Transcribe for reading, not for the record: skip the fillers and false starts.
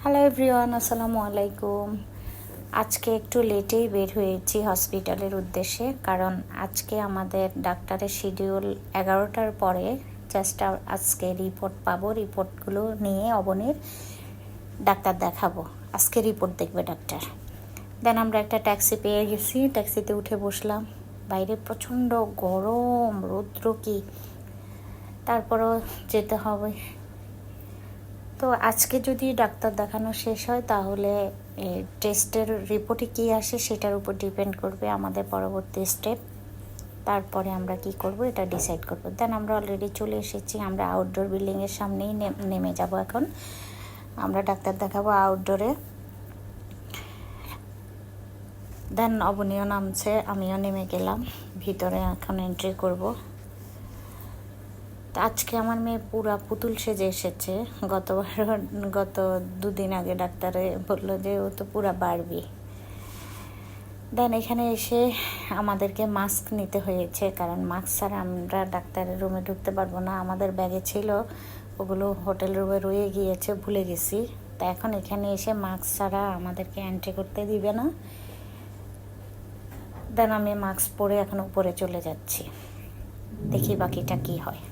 Hello everyone, আসসালামু আলাইকুম। আজকে একটু লেটেই বের হয়েছি হসপিটালের উদ্দেশ্যে, কারণ আজকে আমাদের ডাক্তারের শিডিউল 11টার পরে। জাস্ট আজকে রিপোর্ট পাবো, রিপোর্টগুলো নিয়ে অবনীর ডাক্তার দেখাবো। আজকে রিপোর্ট দেখবে ডাক্তার। দেন আমরা একটা ট্যাক্সি পেয়ে গেছি, ট্যাক্সিতে উঠে বসলাম। বাইরে প্রচণ্ড গরম, রৌদ্র কি, তারপরও যেতে হবে। তো আজকে যদি ডাক্তার দেখানো শেষ হয় তাহলে টেস্টের রিপোর্টে কী আসে সেটার উপর ডিপেন্ড করবে আমাদের পরবর্তী স্টেপ। তারপরে আমরা কি করব এটা ডিসাইড করব। দেন আমরা অলরেডি চলে এসেছি, আমরা আউটডোর বিল্ডিংয়ের সামনেই নেমে যাব। এখন আমরা ডাক্তার দেখাবো আউটডোরে। দেন অবনীয় নামছে, আমিও নেমে গেলাম ভিতরে, এখন এন্ট্রি করব। আজকে আমার মেয়ে পুরা পুতুল সেজে এসেছে। গত 2 দিন আগে ডাক্তারে বললো যে ও তো পুরা বারবি। দেন এখানে এসে আমাদেরকে মাস্ক নিতে হয়েছে, কারণ মাস্ক ছাড়া আমরা ডাক্তারের রুমে ঢুকতে পারবো না। আমাদের ব্যাগে ছিল, ওগুলো হোটেল রুমে রয়ে গিয়েছে, ভুলে গেছি। তা এখন এখানে এসে মাস্ক ছাড়া আমাদেরকে এন্ট্রি করতে দিবে না। দেন আমি মাস্ক পরে এখন উপরে চলে যাচ্ছি, দেখি বাকিটা কি হয়।